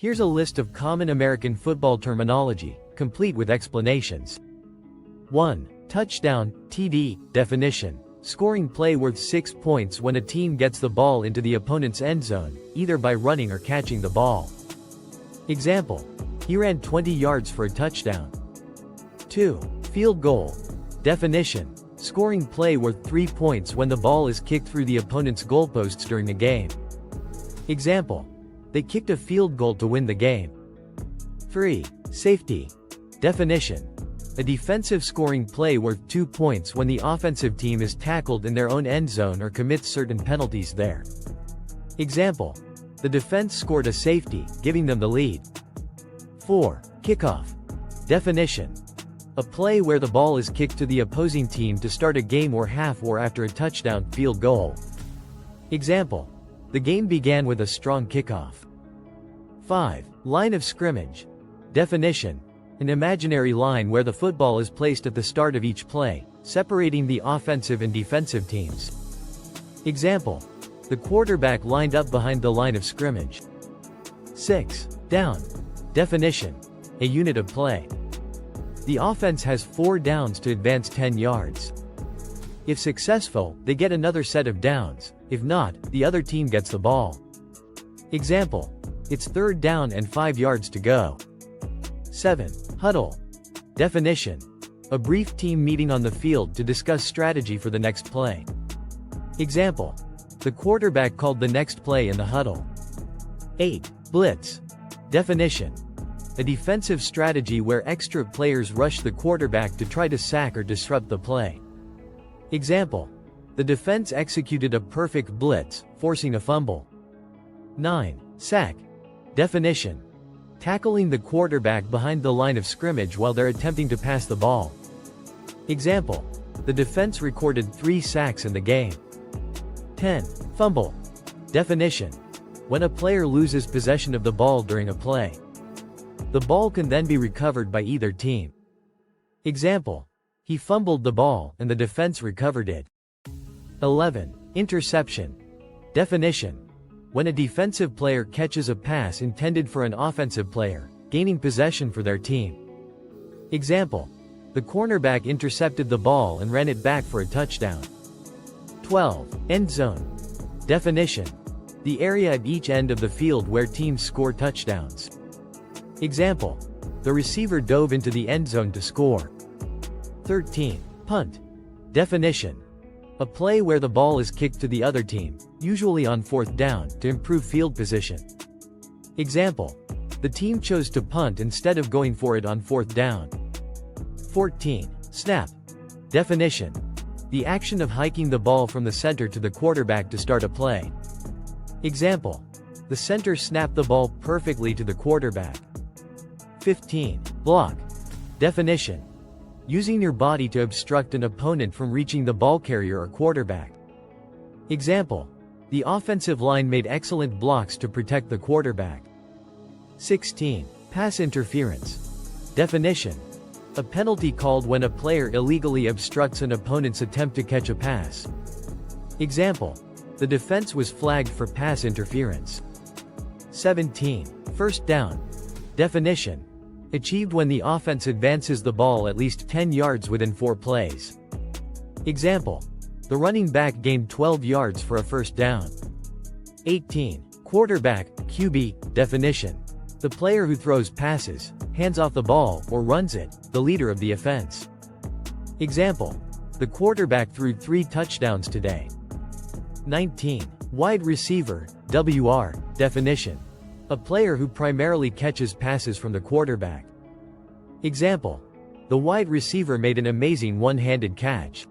Here's a list of common American football terminology, complete with explanations. 1. Touchdown, TD, definition. Scoring play worth 6 points when a team gets the ball into the opponent's end zone, either by running or catching the ball. Example. He ran 20 yards for a touchdown. 2. Field goal. Definition. Scoring play worth 3 points when the ball is kicked through the opponent's goalposts during a game. Example. They kicked a field goal to win the game. 3. Safety. Definition. A defensive scoring play worth 2 points when the offensive team is tackled in their own end zone or commits certain penalties there. Example. The defense scored a safety, giving them the lead. 4. Kickoff. Definition. A play where the ball is kicked to the opposing team to start a game or half or after a touchdown, field goal. Example. The game began with a strong kickoff. 5. Line of scrimmage. Definition. An imaginary line where the football is placed at the start of each play, separating the offensive and defensive teams. Example. The quarterback lined up behind the line of scrimmage. 6. Down. Definition. A unit of play. The offense has 4 downs to advance 10 yards. If successful, they get another set of downs. If not, the other team gets the ball. Example. It's 3rd down and 5 yards to go. 7. Huddle. Definition. A brief team meeting on the field to discuss strategy for the next play. Example. The quarterback called the next play in the huddle. 8. Blitz. Definition. A defensive strategy where extra players rush the quarterback to try to sack or disrupt the play. Example. The defense executed a perfect blitz, forcing a fumble. 9. Sack. Definition. Tackling the quarterback behind the line of scrimmage while they're attempting to pass the ball. Example. The defense recorded 3 sacks in the game. 10. Fumble. Definition. When a player loses possession of the ball during a play. The ball can then be recovered by either team. Example. He fumbled the ball and the defense recovered it. 11. Interception. Definition. When a defensive player catches a pass intended for an offensive player, gaining possession for their team. Example. The cornerback intercepted the ball and ran it back for a touchdown. 12. End zone. Definition. The area at each end of the field where teams score touchdowns. Example. The receiver dove into the end zone to score. 13. Punt. Definition. A play where the ball is kicked to the other team, usually on 4th down, to improve field position. Example. The team chose to punt instead of going for it on 4th down. 14. Snap. Definition. The action of hiking the ball from the center to the quarterback to start a play. Example. The center snapped the ball perfectly to the quarterback. 15. Block. Definition. Using your body to obstruct an opponent from reaching the ball carrier or quarterback. Example. The offensive line made excellent blocks to protect the quarterback. 16. Pass interference. Definition. A penalty called when a player illegally obstructs an opponent's attempt to catch a pass. Example. The defense was flagged for pass interference. 17. First down. Definition. Achieved when the offense advances the ball at least 10 yards within 4 plays. Example. The running back gained 12 yards for a first down. 18. Quarterback, QB, definition. The player who throws passes, hands off the ball, or runs it, the leader of the offense. Example. The quarterback threw 3 touchdowns today. 19. Wide receiver, WR, definition. A player who primarily catches passes from the quarterback. Example. The wide receiver made an amazing one-handed catch.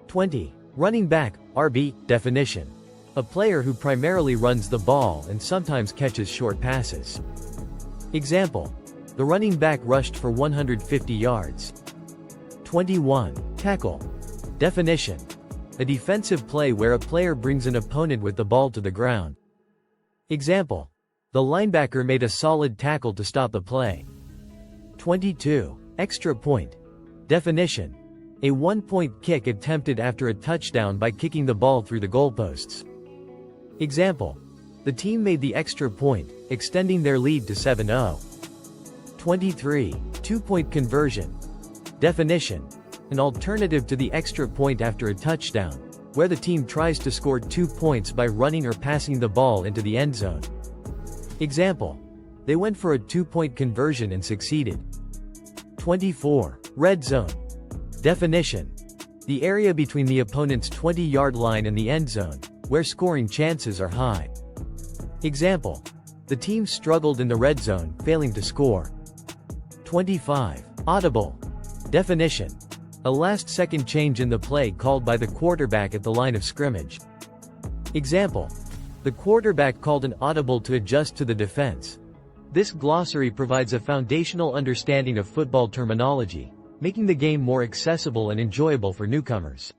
20. Running back, RB, definition. A player who primarily runs the ball and sometimes catches short passes. Example. The running back rushed for 150 yards. 21. Tackle. Definition. A defensive play where a player brings an opponent with the ball to the ground. Example. The linebacker made a solid tackle to stop the play. 22. Extra point. Definition. A 1-point kick attempted after a touchdown by kicking the ball through the goalposts. Example. The team made the extra point, extending their lead to 7-0. 23. Two-point conversion. Definition: an alternative to the extra point after a touchdown, where the team tries to score 2 points by running or passing the ball into the end zone. Example: they went for a 2-point conversion and succeeded. 24. Red zone. Definition: the area between the opponent's 20-yard line and the end zone, where scoring chances are high. Example: the team struggled in the red zone, failing to score. 25. Audible. Definition: a last-second change in the play called by the quarterback at the line of scrimmage. Example: the quarterback called an audible to adjust to the defense. This glossary provides a foundational understanding of football terminology, making the game more accessible and enjoyable for newcomers.